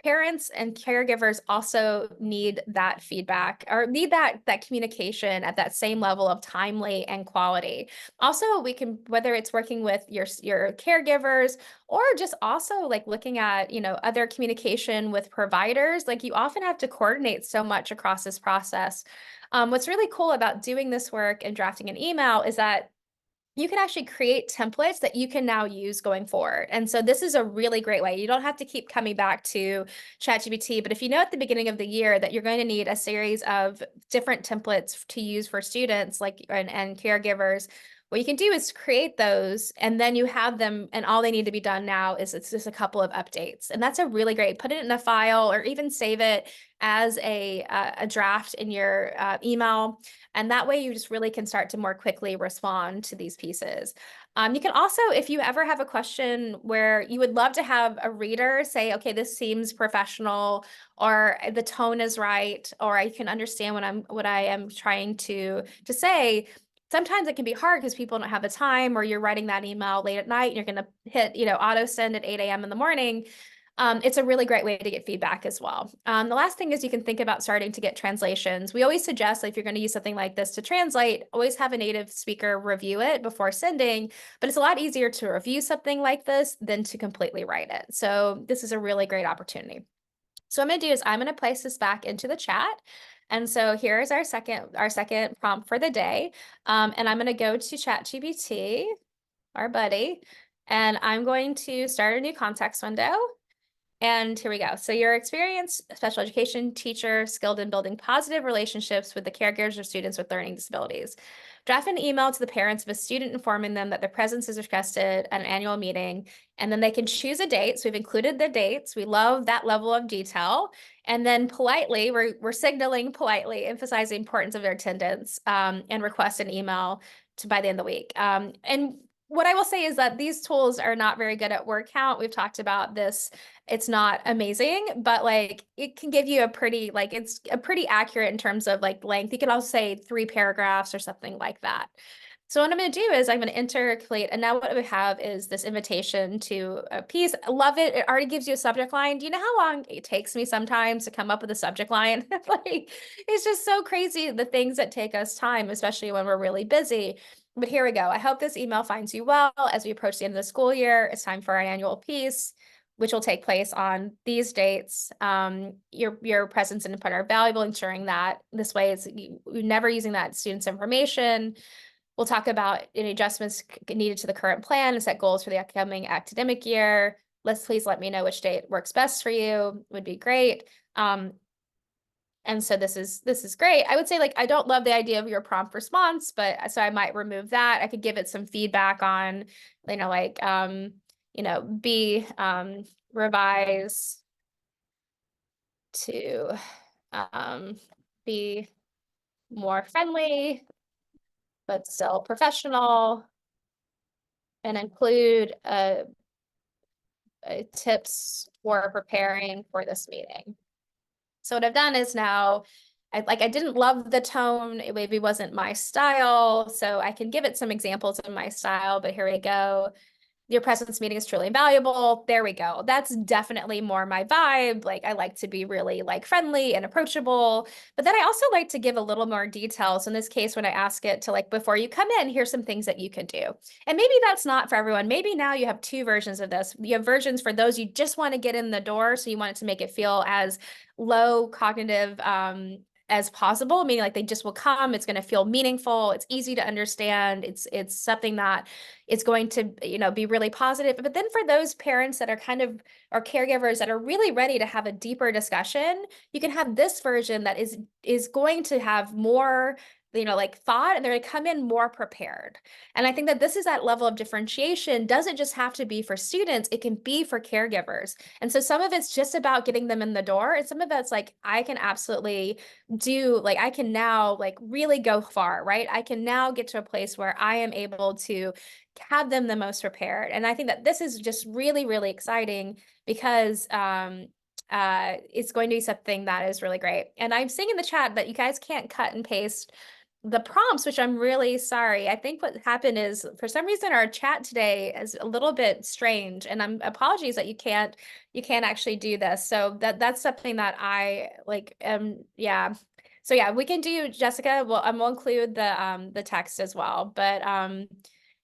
parents and caregivers also need that feedback or need that communication at that same level of timely and quality. Also, we can, whether it's working with your caregivers or just also like looking at, other communication with providers, like you often have to coordinate so much across this process. What's really cool about doing this work and drafting an email is that you can actually create templates that you can now use going forward. And so this is a really great way. You don't have to keep coming back to ChatGPT, but if you know at the beginning of the year that you're going to need a series of different templates to use for students and caregivers, what you can do is create those and then you have them, and all they need to be done now is it's just a couple of updates. And that's a really great, put it in a file or even save it as a draft in your email. And that way you just really can start to more quickly respond to these pieces. You can also, if you ever have a question where you would love to have a reader say, okay, this seems professional, or the tone is right, or I can understand what I am trying to say. Sometimes it can be hard because people don't have the time, or you're writing that email late at night and you're going to hit, auto send at 8 a.m. in the morning. It's a really great way to get feedback as well. The last thing is you can think about starting to get translations. We always suggest, like, if you're going to use something like this to translate, always have a native speaker review it before sending, but it's a lot easier to review something like this than to completely write it. So this is a really great opportunity. So what I'm going to do is I'm going to place this back into the chat. And so here's our second prompt for the day. And I'm going to go to ChatGPT, our buddy, and I'm going to start a new context window. And here we go. So your experienced special education teacher skilled in building positive relationships with the caregivers of students with learning disabilities. Draft an email to the parents of a student informing them that their presence is requested at an annual meeting, and then they can choose a date. So we've included the dates. We love that level of detail. And then politely, we're signaling politely, emphasize the importance of their attendance, and request an email by the end of the week. And what I will say is that these tools are not very good at word count. We've talked about this. It's not amazing, but like it can give you it's a pretty accurate in terms of like length. You can also say 3 paragraphs or something like that. So what I'm going to do is I'm going to intercalate, and now what we have is this invitation to a piece. I love it. It already gives you a subject line. Do you know how long it takes me sometimes to come up with a subject line? Like, it's just so crazy, the things that take us time, especially when we're really busy. But here we go. I hope this email finds you well as we approach the end of the school year. It's time for our annual piece, which will take place on these dates. Your presence and input are valuable, ensuring that this way you're never using that student's information. We'll talk about any adjustments needed to the current plan and set goals for the upcoming academic year. Please let me know which date works best for you. Would be great. And so this is great. I would say, like, I don't love the idea of your prompt response, but so I might remove that. I could give it some feedback on, be revise to be more friendly, but still professional, and include tips for preparing for this meeting. So what I've done is now, I didn't love the tone. It maybe wasn't my style. So I can give it some examples of my style, but here we go. Your presence meeting is truly invaluable. There we go. That's definitely more my vibe. Like, I like to be really like friendly and approachable, but then I also like to give a little more detail. So in this case, when I ask it to, like, before you come in, here's some things that you can do. And maybe that's not for everyone. Maybe now you have 2 versions of this. You have versions for those you just want to get in the door. So you want it to make it feel as low cognitive, as possible, meaning like they just will come. It's going to feel meaningful. It's easy to understand. It's something that it's going to, be really positive. But then for those parents that are or caregivers that are really ready to have a deeper discussion, you can have this version that is going to have more, like, thought, and they're going to come in more prepared. And I think that this is that level of differentiation. Doesn't just have to be for students, it can be for caregivers. And so some of it's just about getting them in the door, and some of it's like, I can absolutely I can now, like, really go far, right? I can now get to a place where I am able to have them the most prepared. And I think that this is just really, really exciting because it's going to be something that is really great. And I'm seeing in the chat that you guys can't cut and paste the prompts, which I'm really sorry. I think what happened is for some reason our chat today is a little bit strange, and I'm apologies that you can't actually do this. So that's something that I like yeah. So yeah, we can do Jessica. Well, we'll include the text as well, but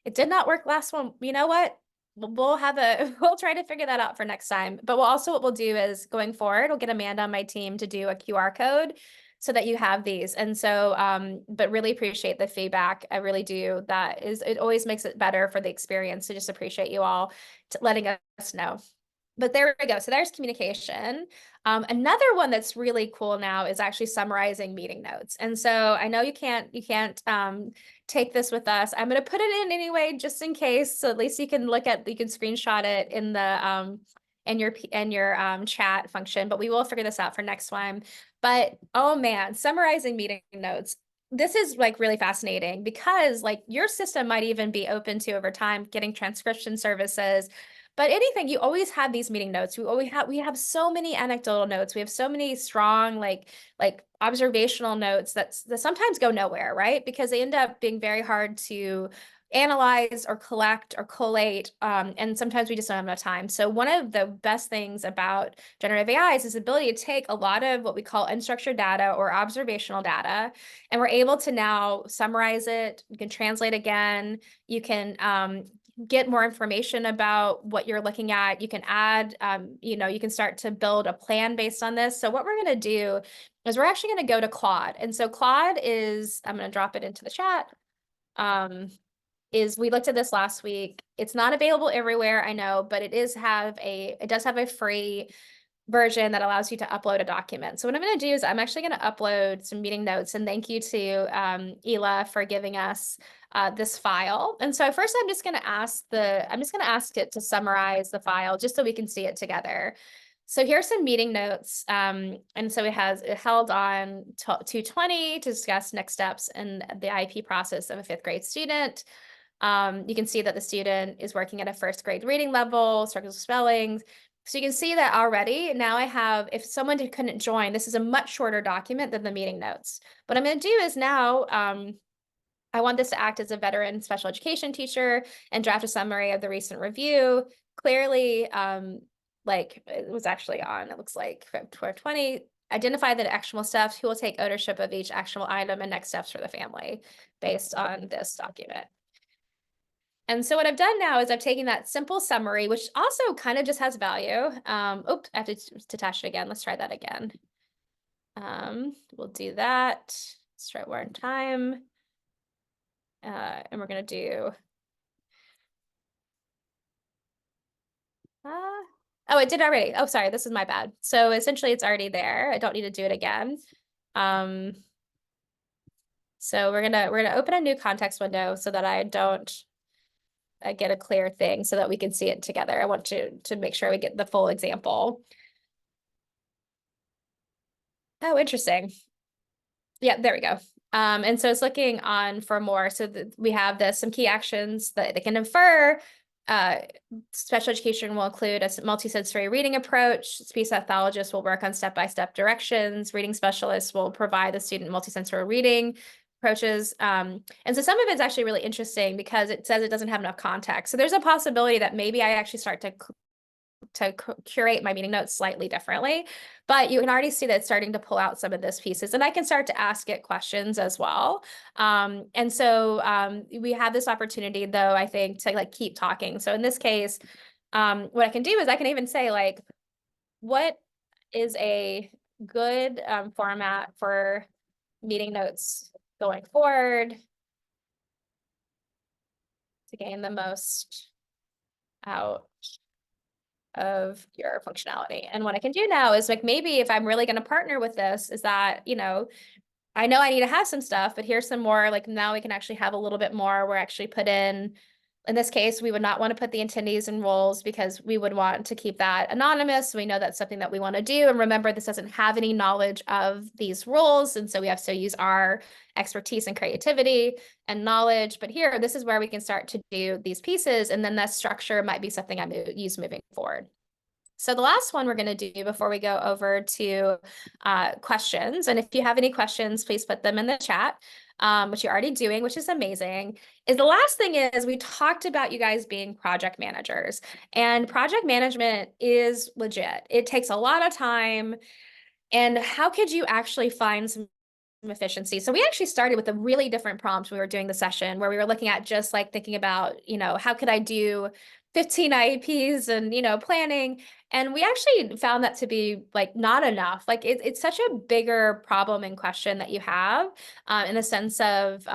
it did not work last one. You know what? We'll have a we'll try to figure that out for next time. But we'll also what we'll do is going forward, we'll get Amanda on my team to do a QR code so that you have these. And so, but really appreciate the feedback. I really do. It always makes it better for the experience. So just appreciate you all letting us know. But there we go. So there's communication. Another one that's really cool now is actually summarizing meeting notes. And so I know you can't take this with us. I'm going to put it in anyway, just in case. So at least you can screenshot it in the in your chat function. But we will figure this out for next time. But oh man, summarizing meeting notes. This is like really fascinating because like your system might even be open to over time getting transcription services. But anything, you always have these meeting notes. We have so many anecdotal notes. We have so many strong like observational notes that sometimes go nowhere, right? Because they end up being very hard to analyze or collect or collate. And sometimes we just don't have enough time. So one of the best things about generative AI is its ability to take a lot of what we call unstructured data or observational data, and we're able to now summarize it. You can translate again. You can get more information about what you're looking at. You can add, you know, you can start to build a plan based on this. So what we're going to do is we're actually going to go to Claude. And so Claude is, I'm going to drop it into the chat. We looked at this last week. It's not available everywhere, I know, but it does have a free version that allows you to upload a document. So what I'm going to do is I'm actually going to upload some meeting notes, and thank you to Ela for giving us this file. And so first I'm just going to ask it to summarize the file just so we can see it together. So here's some meeting notes. And so it held on 2/20 to discuss next steps in the IEP process of a 5th grade student. You can see that the student is working at a 1st grade reading level, struggles with spelling. So you can see that already. Now I have, if someone couldn't join, this is a much shorter document than the meeting notes. What I'm going to do is now, I want this to act as a veteran special education teacher and draft a summary of the recent review. Clearly, like it was actually on, it looks like 12/20, identify the actionable steps, who will take ownership of each actionable item and next steps for the family based on this document. And so what I've done now is I've taken that simple summary, which also kind of just has value. Oops, I have to detach it again. Let's try that again. We'll do that. Let's try one time. And we're going to do, oh, it did already. Oh, sorry, this is my bad. So essentially it's already there. I don't need to do it again. So we're gonna open a new context window so that I don't get a clear thing so that we can see it together. I want to make sure we get the full example. Oh, interesting. Yeah, there we go. And so it's looking on for more. So we have some key actions that they can infer. Special education will include a multisensory reading approach. Speech pathologist will work on step-by-step directions. Reading specialists will provide the student multisensory reading approaches. And so some of it's actually really interesting because it says it doesn't have enough context. So there's a possibility that maybe I actually start to curate my meeting notes slightly differently, but you can already see that it's starting to pull out some of those pieces, and I can start to ask it questions as well. And so we have this opportunity though, I think, to like keep talking. So in this case, what I can do is I can even say like, what is a good format for meeting notes going forward to gain the most out of your functionality. And what I can do now is like, maybe if I'm really going to partner with this, is that, you know I need to have some stuff, but here's some more, like now we can actually have a little bit more. We're actually put in this case, we would not want to put the attendees in roles because we would want to keep that anonymous. We know that's something that we want to do. And remember, this doesn't have any knowledge of these roles. And so we have to use our expertise and creativity and knowledge. But here, this is where we can start to do these pieces. And then that structure might be something I use moving forward. So the last one we're going to do before we go over to questions, and if you have any questions, please put them in the chat. which you're already doing, which is amazing. Is the last thing is we talked about you guys being project managers, and project management is legit. It takes a lot of time. And how could you actually find some efficiency? So we actually started with a really different prompt when we were doing the session, where we were looking at just like thinking about, how could I do 15 IEPs and, planning. And we actually found that to be like not enough. Like it's such a bigger problem and question that you have, in the sense of,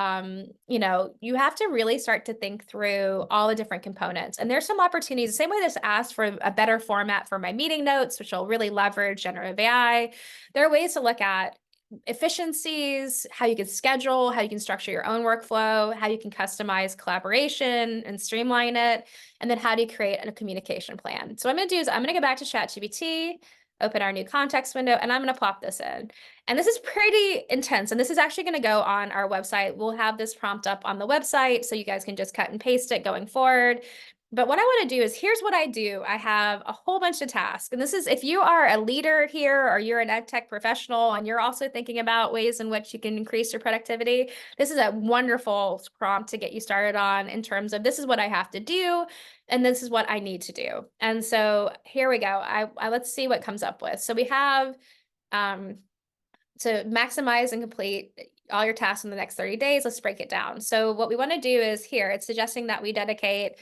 you have to really start to think through all the different components. And there's some opportunities, the same way this asked for a better format for my meeting notes, which will really leverage generative AI. There are ways to look at efficiencies, how you can schedule, how you can structure your own workflow, how you can customize collaboration and streamline it, and then how do you create a communication plan. So what I'm going to do is I'm going to go back to ChatGPT, open our new context window, and I'm going to plop this in. And this is pretty intense, and this is actually going to go on our website. We'll have this prompt up on the website, so you guys can just cut and paste it going forward. But what I want to do is, here's what I do. I have a whole bunch of tasks. And this is, if you are a leader here or you're an ed tech professional and you're also thinking about ways in which you can increase your productivity, this is a wonderful prompt to get you started on, in terms of this is what I have to do and this is what I need to do. And so here we go. I let's see what comes up with. So we have to maximize and complete all your tasks in the next 30 days. Let's break it down. So what we want to do is, here, it's suggesting that we dedicate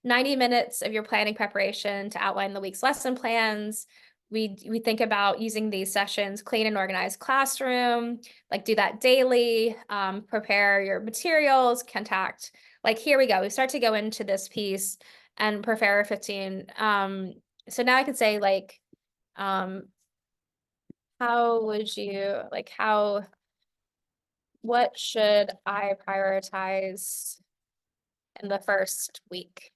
90 minutes of your planning preparation to outline the week's lesson plans. We think about using these sessions, clean and organized classroom, like do that daily, prepare your materials, contact, like here we go. We start to go into this piece and prepare 15. So now I can say like, how would you, like what should I prioritize in the first week?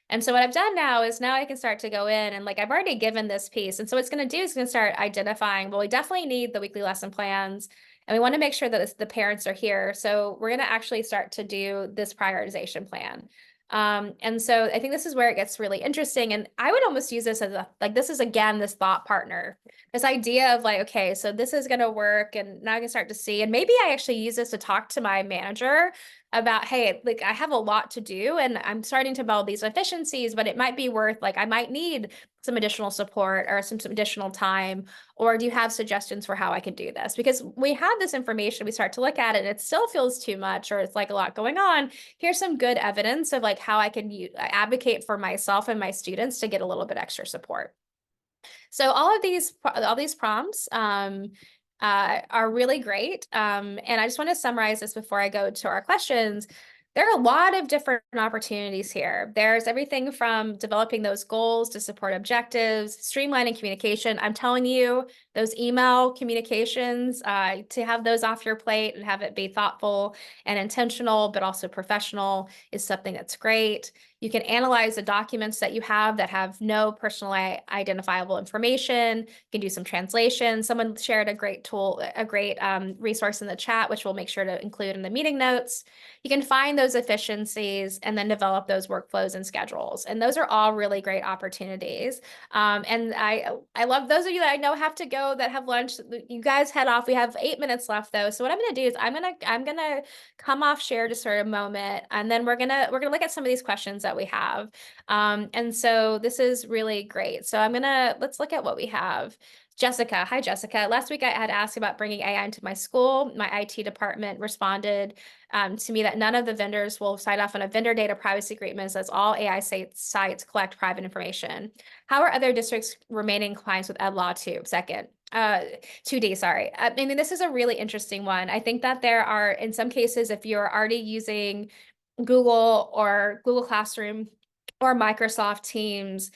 And so what I've done now is, now I can start to go in and like, I've already given this piece. And so what it's going to do is going to start identifying, well, we definitely need the weekly lesson plans, and we want to make sure that the parents are here. So we're going to actually start to do this prioritization plan. And so I think this is where it gets really interesting. And I would almost use this as this is, again, this thought partner, this idea of like, okay, so this is going to work. And now I can start to see, and maybe I actually use this to talk to my manager about, hey, like I have a lot to do and I'm starting to build these efficiencies, but it might be worth, like, I might need some additional support or some additional time, or do you have suggestions for how I can do this? Because we have this information, we start to look at it and it still feels too much, or it's like a lot going on. Here's some good evidence of like how I can advocate for myself and my students to get a little bit extra support. So all these prompts are really great. And I just want to summarize this before I go to our questions. There are a lot of different opportunities here. There's everything from developing those goals to support objectives, streamlining communication. I'm telling you, those email communications, to have those off your plate and have it be thoughtful and intentional, but also professional, is something that's great. You can analyze the documents that you have that have no personally identifiable information. You can do some translation. Someone shared a great tool, a great resource in the chat, which we'll make sure to include in the meeting notes. You can find those efficiencies and then develop those workflows and schedules. And those are all really great opportunities. And I love those of you that I know have to go, that have lunch. You guys head off. We have 8 minutes left though. So what I'm going to do is I'm going to come off share just for a moment, and then we're going to look at some of these questions that we have. And so this is really great. So let's look at what we have. Jessica. Hi, Jessica. Last week I had asked about bringing AI into my school. My IT department responded to me that none of the vendors will sign off on a vendor data privacy agreement, as all AI sites collect private information. How are other districts remaining compliant with Ed Law 2? Second. 2D, sorry. I mean, this is a really interesting one. I think that there are, in some cases, if you're already using Google or Google Classroom or Microsoft Teams,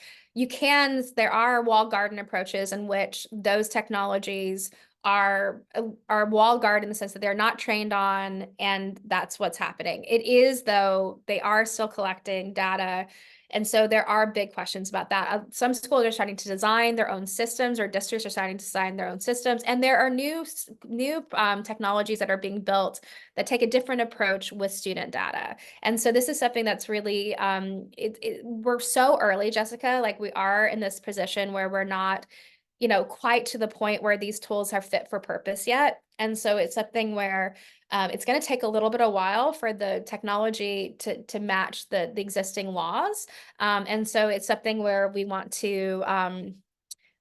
there are walled garden approaches in which those technologies are walled garden in the sense that they're not trained on, and that's what's happening. It is, though, they are still collecting data. And so there are big questions about that. Some schools are starting to design their own systems, or districts are starting to design their own systems. And there are new technologies that are being built that take a different approach with student data. And so this is something that's really, we're so early, Jessica, like we are in this position where we're not, quite to the point where these tools are fit for purpose yet. And so it's something where it's going to take a little bit of while for the technology to match the existing laws. And so it's something where we want to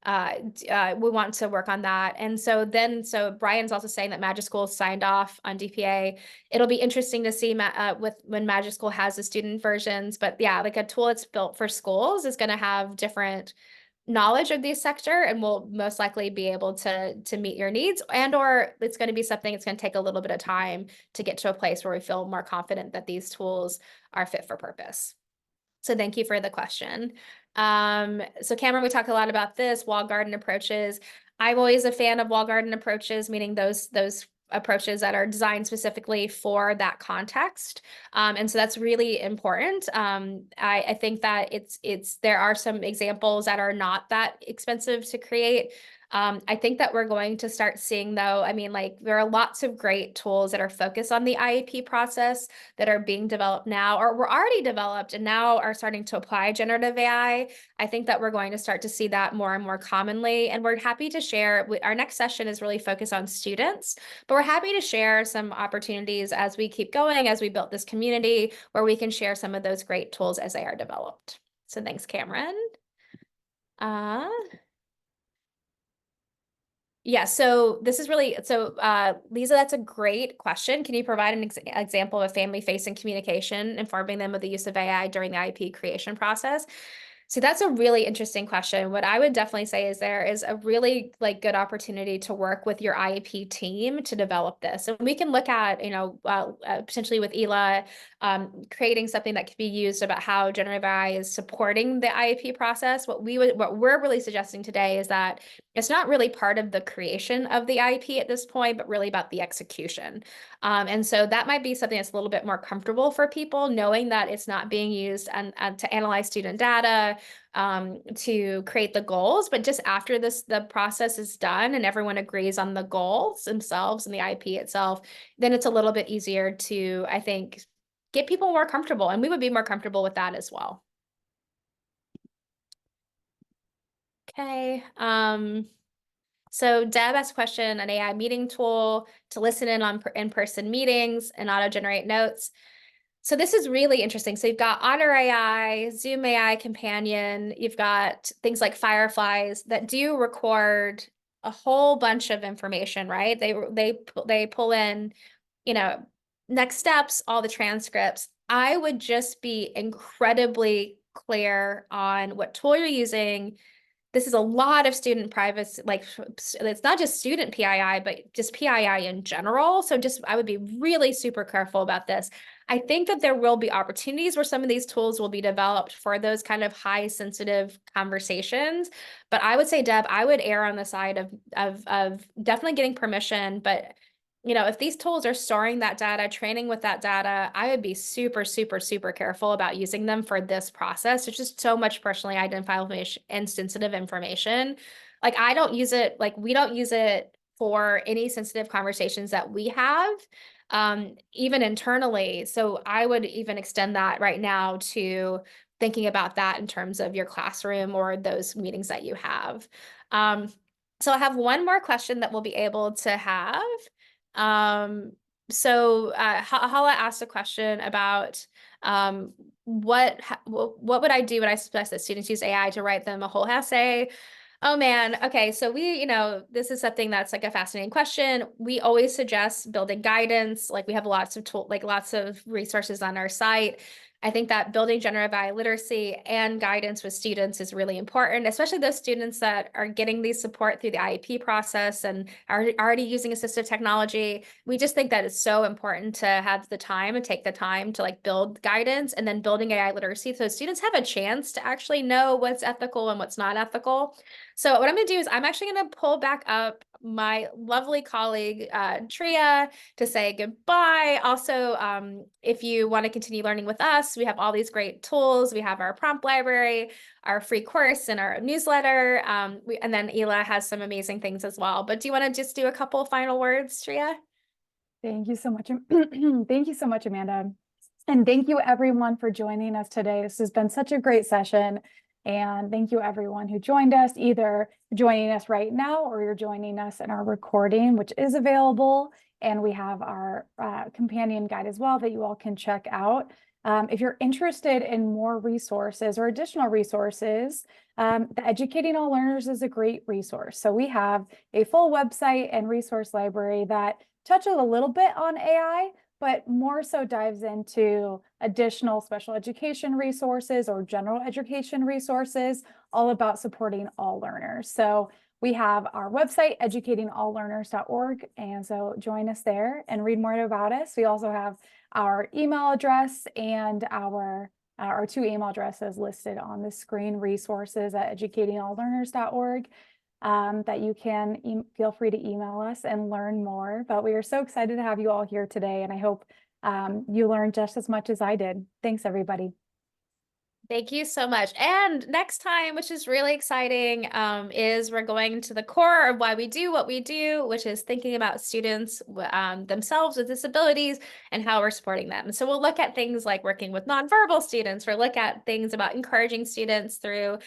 work on that. And so Brian's also saying that Magic School signed off on DPA. It'll be interesting to see with when Magic School has the student versions, but yeah, like a tool that's built for schools is going to have different knowledge of the sector and will most likely be able to meet your needs, and or it's going to be something it's going to take a little bit of time to get to a place where we feel more confident that these tools are fit for purpose. So thank you for the question. So Cameron, we talked a lot about this, walled garden approaches. I'm always a fan of walled garden approaches, meaning those approaches that are designed specifically for that context. And so that's really important. I think that there are some examples that are not that expensive to create. I think that we're going to start seeing, though, I mean, like there are lots of great tools that are focused on the IEP process that are being developed now, or were already developed and now are starting to apply generative AI. I think that we're going to start to see that more and more commonly. And we're happy to share, our next session is really focused on students, but we're happy to share some opportunities as we keep going, as we build this community, where we can share some of those great tools as they are developed. So thanks, Cameron. Yeah, so this is really, Lisa, that's a great question. Can you provide an example of family-facing communication, informing them of the use of AI during the IEP creation process? So that's a really interesting question. What I would definitely say is there is a really good opportunity to work with your IEP team to develop this. And we can look at, potentially with ELA, creating something that could be used about how generative AI is supporting the IEP process. What we're really suggesting today is that it's not really part of the creation of the IEP at this point, but really about the execution. And so that might be something that's a little bit more comfortable for people, knowing that it's not being used to analyze student data, to create the goals, but just after the process is done and everyone agrees on the goals themselves and the IEP itself, then it's a little bit easier to, I think, get people more comfortable, and we would be more comfortable with that as well. Okay. So Deb asked a question, an AI meeting tool to listen in on in-person meetings and auto-generate notes. So this is really interesting. So you've got Otter AI, Zoom AI Companion, you've got things like Fireflies that do record a whole bunch of information, right? They pull in, next steps, all the transcripts. I would just be incredibly clear on what tool you're using. This is a lot of student privacy, it's not just student PII, but just PII in general. So I would be really super careful about this. I think that there will be opportunities where some of these tools will be developed for those kind of high sensitive conversations. But I would say, Deb, I would err on the side of definitely getting permission, but if these tools are storing that data, training with that data, I would be super, super, super careful about using them for this process. It's just so much personally identifiable information and sensitive information. I don't use it, we don't use it for any sensitive conversations that we have, even internally. So I would even extend that right now to thinking about that in terms of your classroom or those meetings that you have. So I have one more question that we'll be able to have. Hala asked a question about what would I do when I suggest that students use AI to write them a whole essay? Oh man. Okay. So this is something that's a fascinating question. We always suggest building guidance. We have lots of resources on our site. I think that building generative AI literacy and guidance with students is really important, especially those students that are getting these support through the IEP process and are already using assistive technology. We just think that it's so important to have the time and take the time to build guidance and then building AI literacy so students have a chance to actually know what's ethical and what's not ethical. So what I'm going to do is I'm actually going to pull back up my lovely colleague, Tria, to say goodbye. Also, if you want to continue learning with us, we have all these great tools. We have our prompt library, our free course, and our newsletter. And then Ela has some amazing things as well. But do you want to just do a couple final words, Tria? Thank you so much. Thank you so much, Amanda. And thank you everyone for joining us today. This has been such a great session. And thank you everyone who joined us, either joining us right now or you're joining us in our recording, which is available. And we have our companion guide as well that you all can check out. If you're interested in more resources or additional resources, the Educating All Learners is a great resource. So we have a full website and resource library that touches a little bit on AI, but more so dives into additional special education resources or general education resources, all about supporting all learners. So we have our website, educatingalllearners.org, and so join us there and read more about us. We also have our email address and our 2 email addresses listed on the screen, resources at educatingalllearners.org. That you can feel free to email us and learn more. But we are so excited to have you all here today, and I hope you learned just as much as I did. Thanks, everybody. Thank you so much. And next time, which is really exciting, is we're going to the core of why we do what we do, which is thinking about students themselves with disabilities and how we're supporting them. So we'll look at things like working with nonverbal students, or look at things about encouraging students through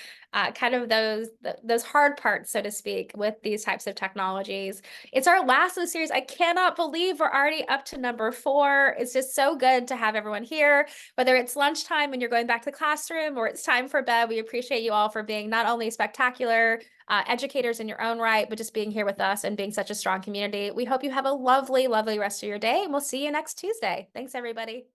kind of those hard parts, so to speak, with these types of technologies. It's our last of the series. I cannot believe we're already up to number 4. It's just so good to have everyone here, whether it's lunchtime when you're going back to the classroom or it's time for bed. We appreciate you all for being not only spectacular educators in your own right, but just being here with us and being such a strong community. We hope you have a lovely, lovely rest of your day, and we'll see you next Tuesday. Thanks, everybody.